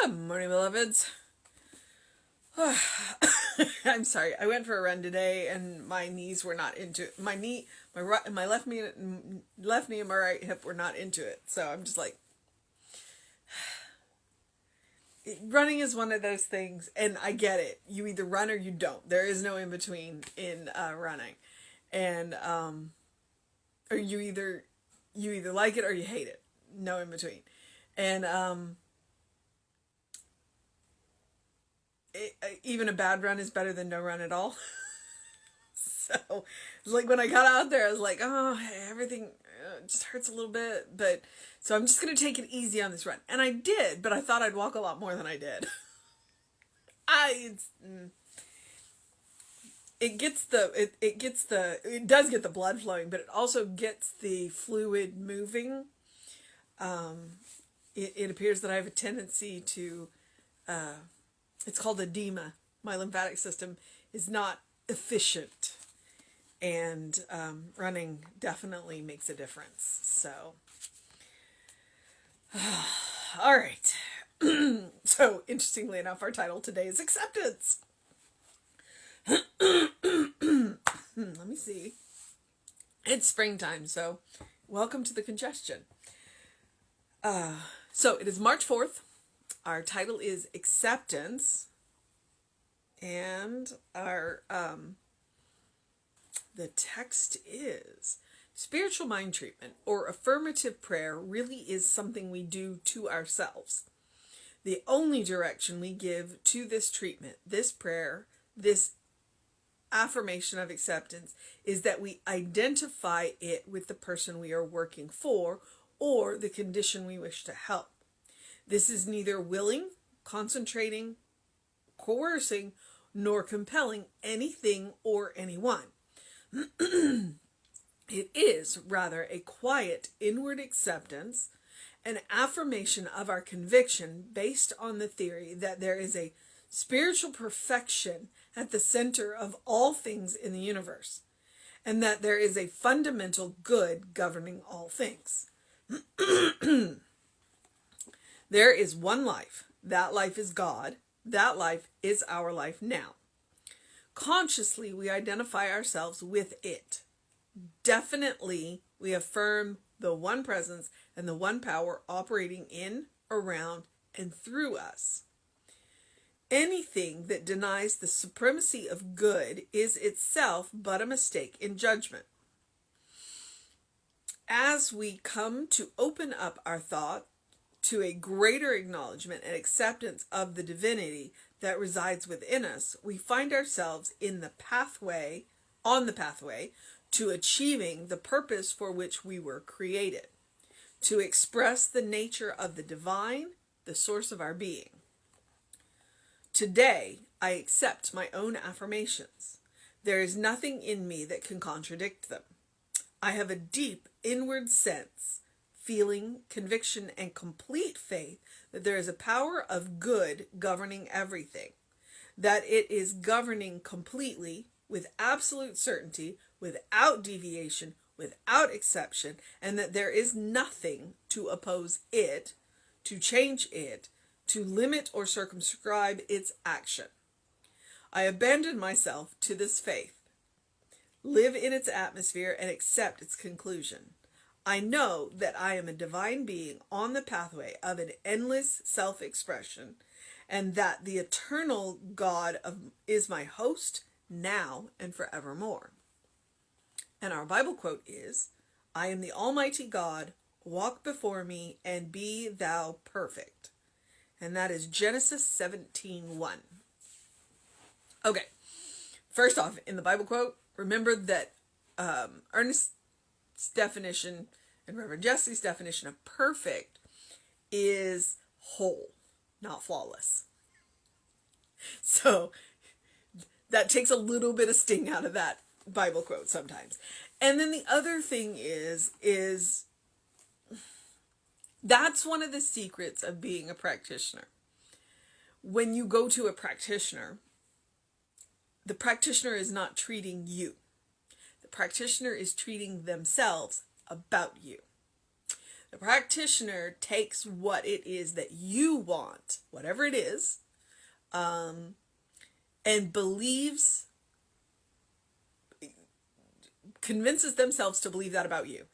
Good morning, beloveds. I'm sorry. I went for a run today, and my knees were not into it. My left knee and my right hip were not into it. So I'm just like, running is one of those things, and I get it. You either run or you don't. There is no in between in running, and or you either like it or you hate it. No in between, and even a bad run is better than no run at all. So, like when I got out there, I was like, oh, everything just hurts a little bit. But so I'm just gonna take it easy on this run, and I did. But I thought I'd walk a lot more than I did. It does get the blood flowing, but it also gets the fluid moving. It appears that I have a tendency to. It's called edema. My lymphatic system is not efficient, and running definitely makes a difference. So, all right. So, interestingly enough, our title today is acceptance. Let me see. It's springtime, so welcome to the congestion. So, it is March 4th. Our title is Acceptance, and our the text is spiritual mind treatment or affirmative prayer really is something we do to ourselves. The only direction we give to this treatment, this prayer, this affirmation of acceptance is that we identify it with the person we are working for or the condition we wish to help. This is neither willing, concentrating, coercing, nor compelling anything or anyone. It is rather a quiet inward acceptance, an affirmation of our conviction based on the theory that there is a spiritual perfection at the center of all things in the universe, and that there is a fundamental good governing all things. There is one life. That life is God. That life is our life now. Consciously, we identify ourselves with it. Definitely, we affirm the one presence and the one power operating in, around, and through us. Anything that denies the supremacy of good is itself but a mistake in judgment. As we come to open up our thought to a greater acknowledgement and acceptance of the divinity that resides within us, we find ourselves on the pathway to achieving the purpose for which we were created, to express the nature of the divine, the source of our being. Today, I accept my own affirmations. There is nothing in me that can contradict them. I have a deep inward sense, feeling, conviction, and complete faith that there is a power of good governing everything, that it is governing completely, with absolute certainty, without deviation, without exception, and that there is nothing to oppose it, to change it, to limit or circumscribe its action. I abandon myself to this faith, live in its atmosphere, and accept its conclusion. I know that I am a divine being on the pathway of an endless self-expression, and that the eternal God is my host now and forevermore. And our Bible quote is, I am the Almighty God, walk before me and be thou perfect. And that is Genesis 17:1. Okay, first off, in the Bible quote, remember that Ernest's definition and Reverend Jesse's definition of perfect is whole, not flawless. So that takes a little bit of sting out of that Bible quote sometimes. And then the other thing is that's one of the secrets of being a practitioner. When you go to a practitioner, the practitioner is not treating you. The practitioner is treating themselves about you. The practitioner takes what it is that you want, whatever it is, and convinces themselves to believe that about you.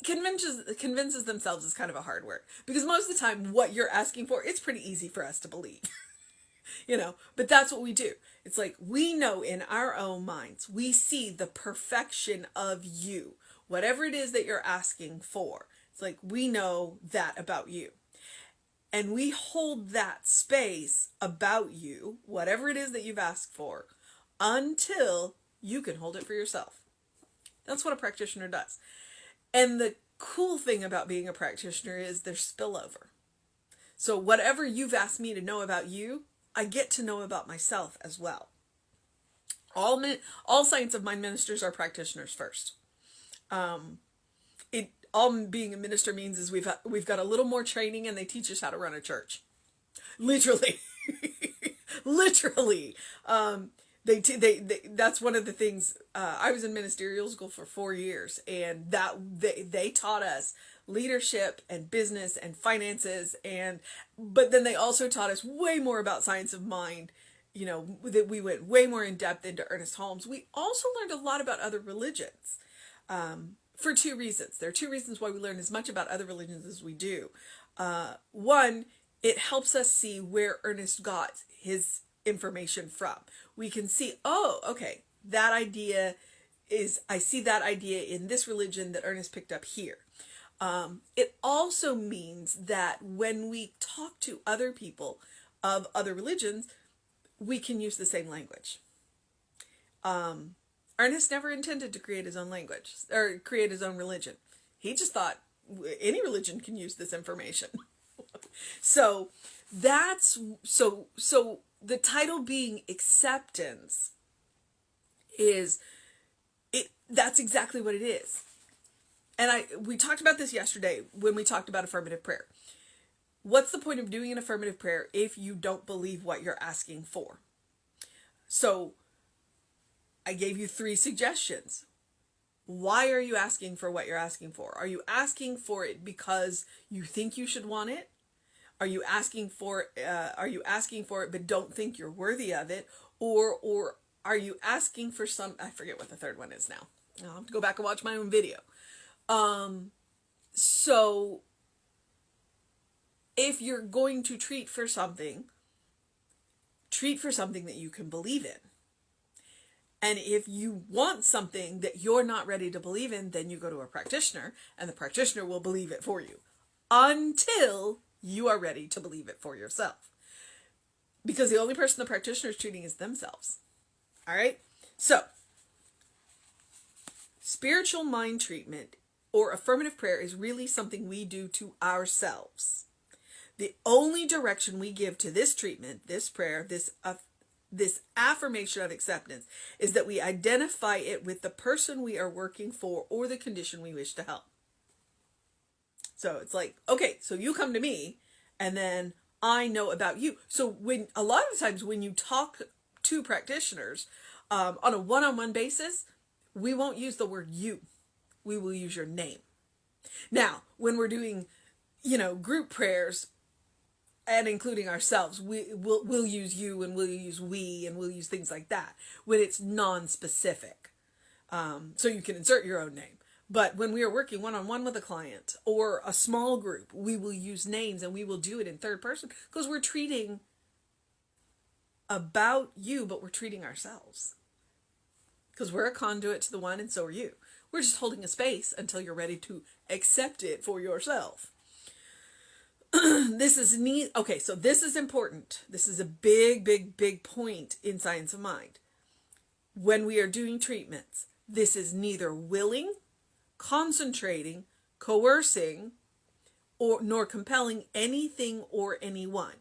Convinces themselves is kind of a hard word, because most of the time what you're asking for, it's pretty easy for us to believe. But that's what we do. It's like, we know in our own minds, we see the perfection of you, whatever it is that you're asking for. It's like, we know that about you. And we hold that space about you, whatever it is that you've asked for, until you can hold it for yourself. That's what a practitioner does. And the cool thing about being a practitioner is there's spillover. So whatever you've asked me to know about you, I get to know about myself as well. All Science of Mind ministers are practitioners first. All being a minister means is we've got a little more training, and they teach us how to run a church. Literally. Literally. That's one of the things. I was in ministerial school for 4 years, and they taught us leadership and business and finances, but then they also taught us way more about science of mind. That we went way more in depth into Ernest Holmes. We also learned a lot about other religions, for 2 reasons. There are 2 reasons why we learn as much about other religions as we do. One, it helps us see where Ernest got his information from. We can see, okay, I see that idea in this religion that Ernest picked up here. It also means that when we talk to other people of other religions, we can use the same language. Ernest never intended to create his own language or create his own religion. He just thought any religion can use this information. So the title being acceptance that's exactly what it is. And we talked about this yesterday when we talked about affirmative prayer. What's the point of doing an affirmative prayer if you don't believe what you're asking for? So I gave you 3 suggestions. Why are you asking for what you're asking for? Are you asking for it because you think you should want it? Are you asking for it but don't think you're worthy of it? Or are you asking for I forget what the third one is now. I'll have to go back and watch my own video. So if you're going to treat for something that you can believe in. And if you want something that you're not ready to believe in, then you go to a practitioner, and the practitioner will believe it for you until you are ready to believe it for yourself. Because the only person the practitioner is treating is themselves. All right? So, spiritual mind treatment or affirmative prayer is really something we do to ourselves. The only direction we give to this treatment, this prayer, this affirmation of acceptance, is that we identify it with the person we are working for or the condition we wish to help. So it's like, okay, so you come to me, and then I know about you. So a lot of times when you talk to practitioners on a one-on-one basis, we won't use the word you. We will use your name. Now, when we're doing, group prayers, and including ourselves, we'll use you, and we'll use we, and we'll use things like that when it's non-specific. So you can insert your own name. But when we are working one-on-one with a client or a small group, we will use names, and we will do it in third person because we're treating about you, but we're treating ourselves. Because we're a conduit to the one, and so are you. We're just holding a space until you're ready to accept it for yourself. This is neat. Okay, so this is important. This is a big, big, big point in Science of Mind. When we are doing treatments, this is neither willing, concentrating, coercing, nor compelling anything or anyone.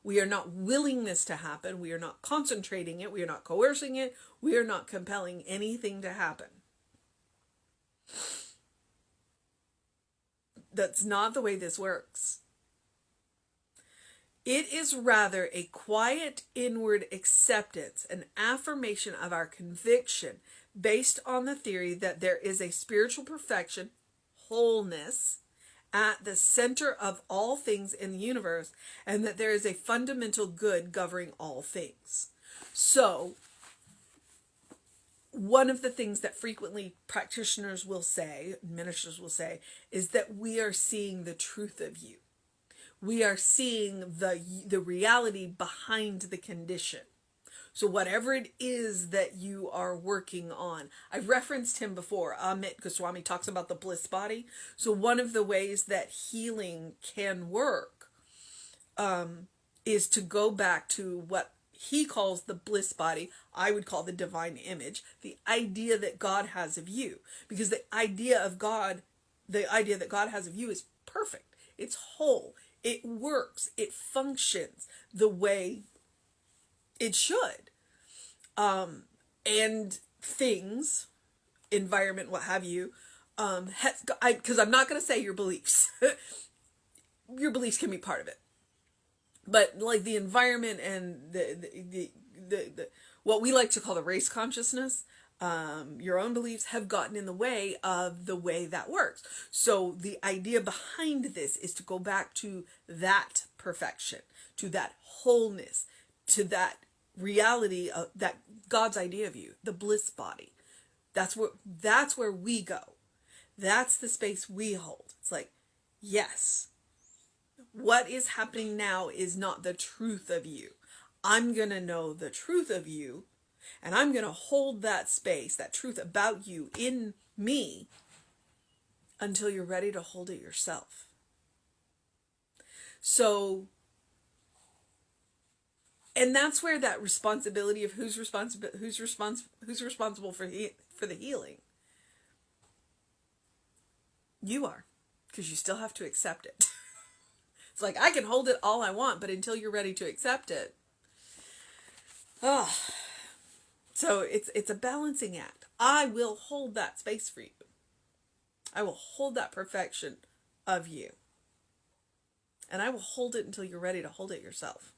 We are not willing this to happen. We are not concentrating it. We are not coercing it. We are not compelling anything to happen. That's not the way this works. It is rather a quiet inward acceptance, an affirmation of our conviction based on the theory that there is a spiritual perfection, wholeness, at the center of all things in the universe, and that there is a fundamental good governing all things. So, one of the things that frequently practitioners will say, ministers will say, is that we are seeing the truth of you. We are seeing the reality behind the condition. So whatever it is that you are working on, I've referenced him before. Amit Goswami talks about the bliss body. So one of the ways that healing can work is to go back to what he calls the bliss body. I would call the divine image, the idea that God has of you. Because the idea that God has of you is perfect. It's whole. It works. It functions the way it should. And things, environment, what have you, because I'm not going to say your beliefs. Your beliefs can be part of it. But like the environment and the what we like to call the race consciousness, your own beliefs have gotten in the way of the way that works. So the idea behind this is to go back to that perfection, to that wholeness, to that reality of that God's idea of you, the bliss body. That's where we go. That's the space we hold. It's like, yes, what is happening now is not the truth of you. I'm going to know the truth of you, and I'm going to hold that space, that truth about you in me, until you're ready to hold it yourself. So, and that's where that responsibility of who's responsible for the healing. You are, because you still have to accept it. It's like, I can hold it all I want, but until you're ready to accept it. Oh, so it's a balancing act. I will hold that space for you. I will hold that perfection of you. And I will hold it until you're ready to hold it yourself.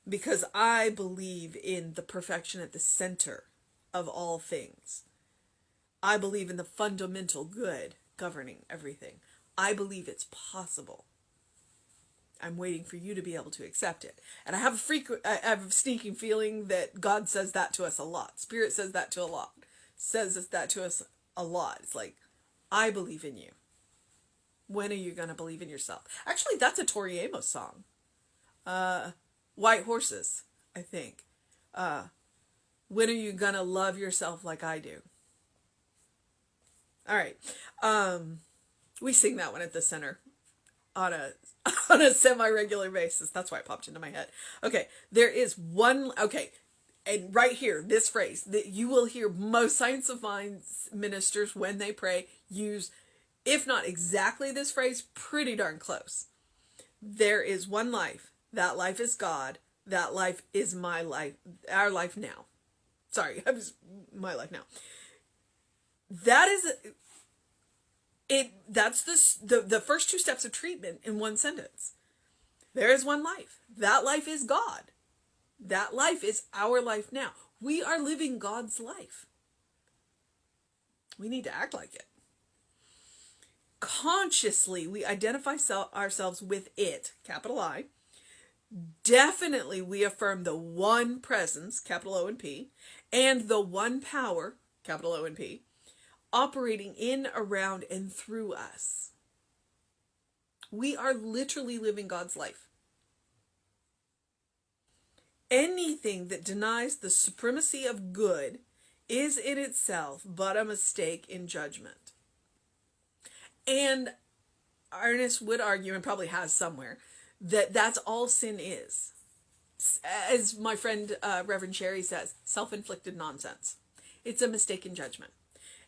Because I believe in the perfection at the center of all things. I believe in the fundamental good governing everything. I believe it's possible. I'm waiting for you to be able to accept it. And I have a sneaking feeling that God says that to us a lot. Spirit says that to us a lot. It's like, I believe in you. When are you going to believe in yourself? Actually, that's a Tori Amos song. White Horses, I think. When are you going to love yourself like I do? All right. We sing that one at the center on a semi-regular basis. That's why it popped into my head. Okay, there is one, okay, and right here, this phrase that you will hear most Science of Mind ministers when they pray use, if not exactly this phrase, pretty darn close. There is one life. That life is God. That life is my life, our life now. Sorry, my life now. That is that's the first two steps of treatment in one sentence. There is one life. That life is God. That life is our life now. We are living God's life. We need to act like it. Consciously, we identify ourselves with it, capital I. Definitely, we affirm the one presence, capital O and P, and the one power, capital O and P, operating in, around, and through us. We are literally living God's life. Anything that denies the supremacy of good is in itself but a mistake in judgment. And Ernest would argue, and probably has somewhere, that that's all sin is. As my friend Reverend Sherry says, self-inflicted nonsense. It's a mistake in judgment.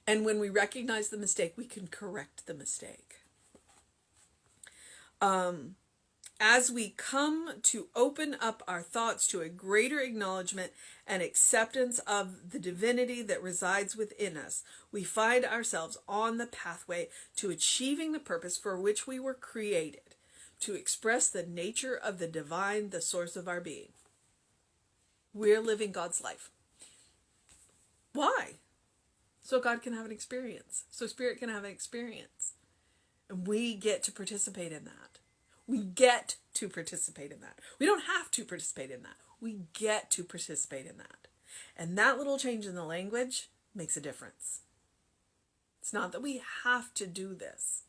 And when we recognize the mistake, we can correct the mistake. As we come to open up our thoughts to a greater acknowledgement and acceptance of the divinity that resides within us, we find ourselves on the pathway to achieving the purpose for which we were created, to express the nature of the divine, the source of our being. We're living God's life. Why? so God can have an experience, so Spirit can have an experience. And we get to participate in that. We get to participate in that. We don't have to participate in that. We get to participate in that. And that little change in the language makes a difference. It's not that we have to do this.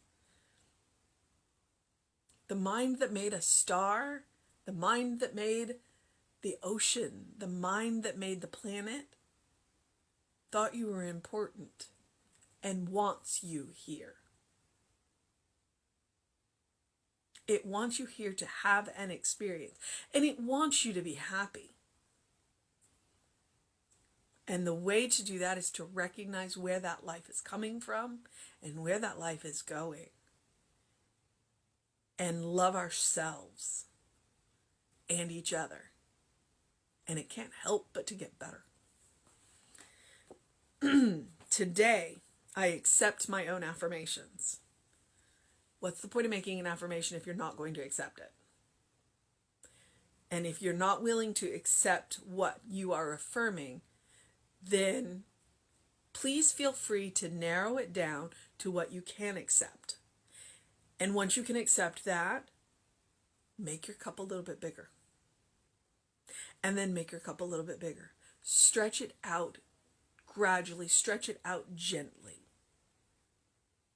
The mind that made a star, the mind that made the ocean, the mind that made the planet, thought you were important and wants you here. It wants you here to have an experience, and it wants you to be happy. And the way to do that is to recognize where that life is coming from and where that life is going. And love ourselves and each other. And it can't help but to get better. Today, I accept my own affirmations. What's the point of making an affirmation if you're not going to accept it? And if you're not willing to accept what you are affirming, then please feel free to narrow it down to what you can accept. And once you can accept that, make your cup a little bit bigger. And then make your cup a little bit bigger. Stretch it out gradually, stretch it out gently.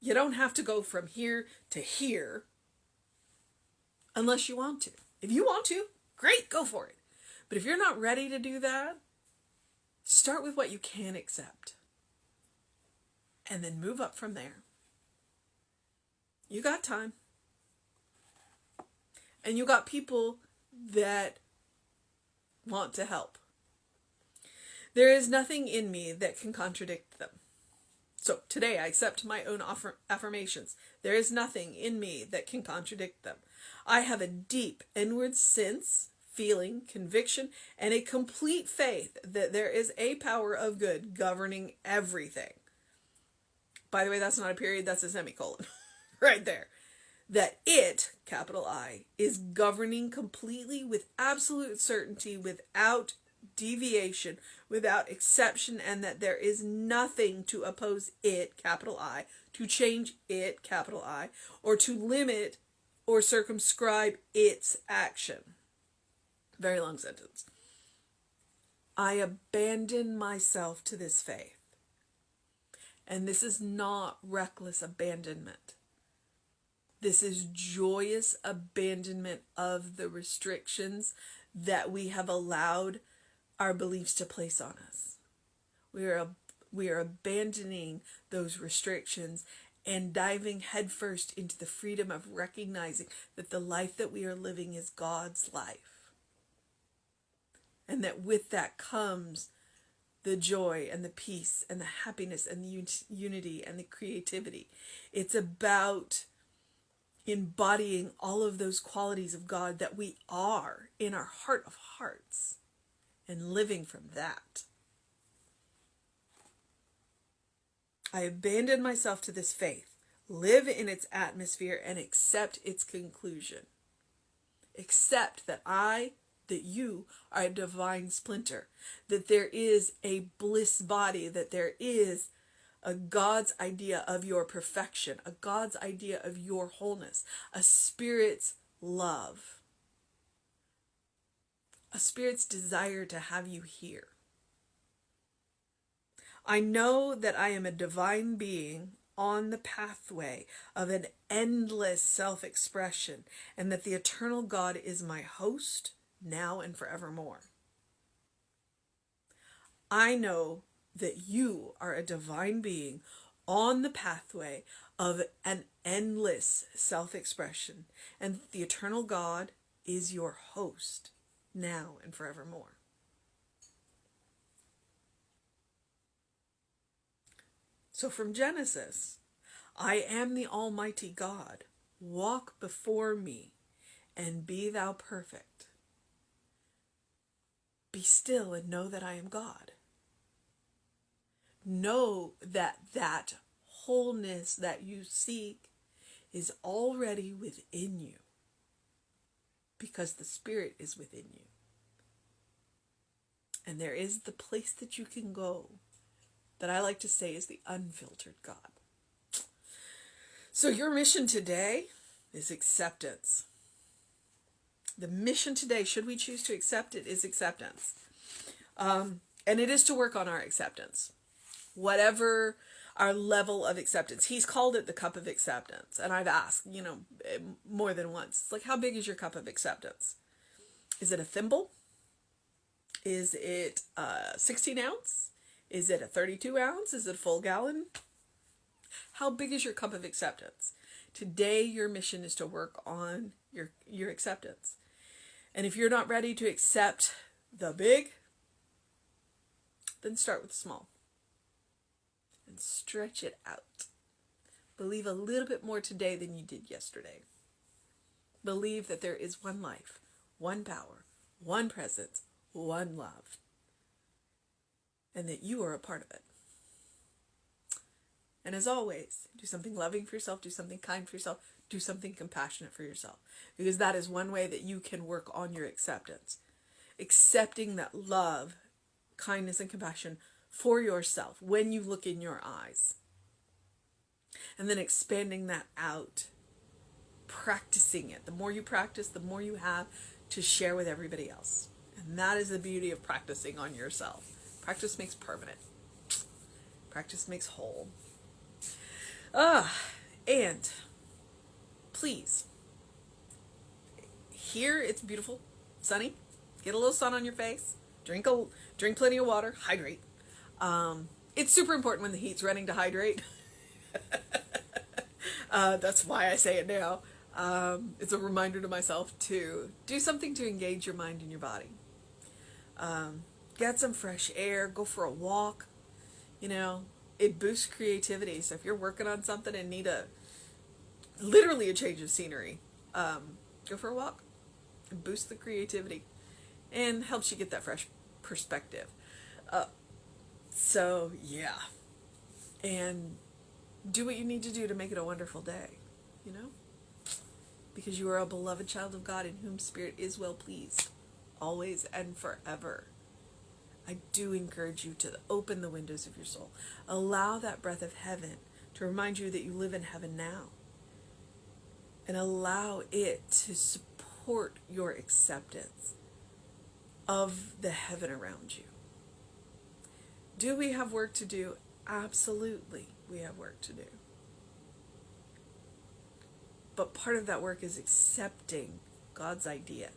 You don't have to go from here to here unless you want to. If you want to, great, go for it. But if you're not ready to do that, start with what you can accept. And then move up from there. You got time. And you got people that want to help. There is nothing in me that can contradict them. So today I accept my own affirmations. There is nothing in me that can contradict them. I have a deep inward sense, feeling, conviction, and a complete faith that there is a power of good governing everything. By the way, that's not a period, that's a semicolon. Right there. That it, capital I, is governing completely with absolute certainty, without deviation, without exception, and that there is nothing to oppose it, capital I, to change it, capital I, or to limit or circumscribe its action. Very long sentence. I abandon myself to this faith. And this is not reckless abandonment. This is joyous abandonment of the restrictions that we have allowed our beliefs to place on us. We are abandoning those restrictions and diving headfirst into the freedom of recognizing that the life that we are living is God's life. And that with that comes the joy and the peace and the happiness and the unity and the creativity. It's about embodying all of those qualities of God that we are in our heart of hearts and living from that. I abandon myself to this faith, live in its atmosphere, and accept its conclusion. Accept that that you are a divine splinter, that there is a bliss body, that there is a God's idea of your perfection, a God's idea of your wholeness, a Spirit's love, a Spirit's desire to have you here. I know that I am a divine being on the pathway of an endless self-expression, and that the eternal God is my host now and forevermore. I know that you are a divine being on the pathway of an endless self-expression, and the eternal God is your host now and forevermore. So from Genesis, I am the Almighty God. Walk before me and be thou perfect. Be still and know that I am God. Know that that wholeness that you seek is already within you, because the Spirit is within you. And there is the place that you can go that I like to say is the unfiltered God. So your mission today is acceptance. The mission today, should we choose to accept it, is acceptance. And it is to work on our acceptance. Whatever our level of acceptance. He's called it the cup of acceptance. And I've asked, more than once. It's like, how big is your cup of acceptance? Is it a thimble? Is it a 16 ounce? Is it a 32 ounce? Is it a full gallon? How big is your cup of acceptance? Today, your mission is to work on your acceptance. And if you're not ready to accept the big, then start with the small. And stretch it out. Believe a little bit more today than you did yesterday. Believe that there is one life, one power, one presence, one love. And that you are a part of it. And as always, do something loving for yourself, do something kind for yourself, do something compassionate for yourself. Because that is one way that you can work on your acceptance. Accepting that love, kindness, and compassion for yourself when you look in your eyes. And then expanding that out. Practicing it. The more you practice, the more you have to share with everybody else. And that is the beauty of practicing on yourself. Practice makes permanent. Practice makes whole. And please, here it's beautiful, sunny. Get a little sun on your face. Drink plenty of water. Hydrate. It's super important when the heat's running to hydrate. That's why I say it now. It's a reminder to myself to do something to engage your mind and your body. Get some fresh air. Go for a walk. It boosts creativity. So if you're working on something and need literally a change of scenery, go for a walk and boost the creativity and helps you get that fresh perspective. So yeah, and do what you need to do to make it a wonderful day, because you are a beloved child of God in whom Spirit is well pleased, always and forever. I do encourage you to open the windows of your soul. Allow that breath of heaven to remind you that you live in heaven now. And allow it to support your acceptance of the heaven around you. Do we have work to do? Absolutely, we have work to do. But part of that work is accepting God's idea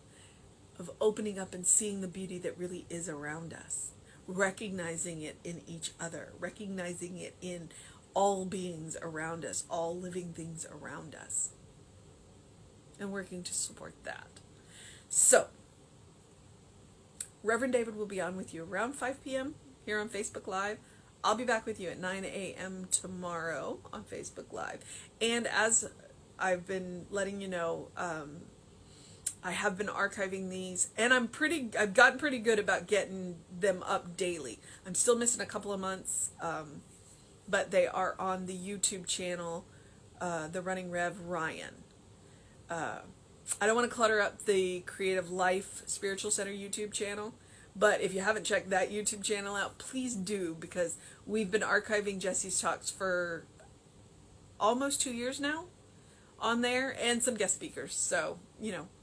of opening up and seeing the beauty that really is around us, recognizing it in each other, recognizing it in all beings around us, all living things around us, and working to support that. So, Reverend David will be on with you around 5 p.m. here on Facebook Live. I'll be back with you at 9 a.m. tomorrow on Facebook Live. And as I've been letting you know, I have been archiving these, and I've gotten pretty good about getting them up daily. I'm still missing a couple of months, but they are on the YouTube channel, The Running Rev Ryan. I don't want to clutter up the Creative Life Spiritual Center YouTube channel, but if you haven't checked that YouTube channel out, please do, because we've been archiving Jesse's talks for almost 2 years now on there, and some guest speakers. So,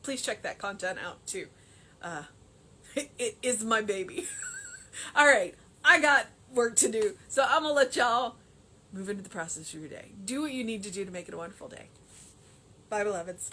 please check that content out too. It is my baby. All right, I got work to do, so I'm gonna let y'all move into the process of your day. Do what you need to do to make it a wonderful day. Bye, beloveds.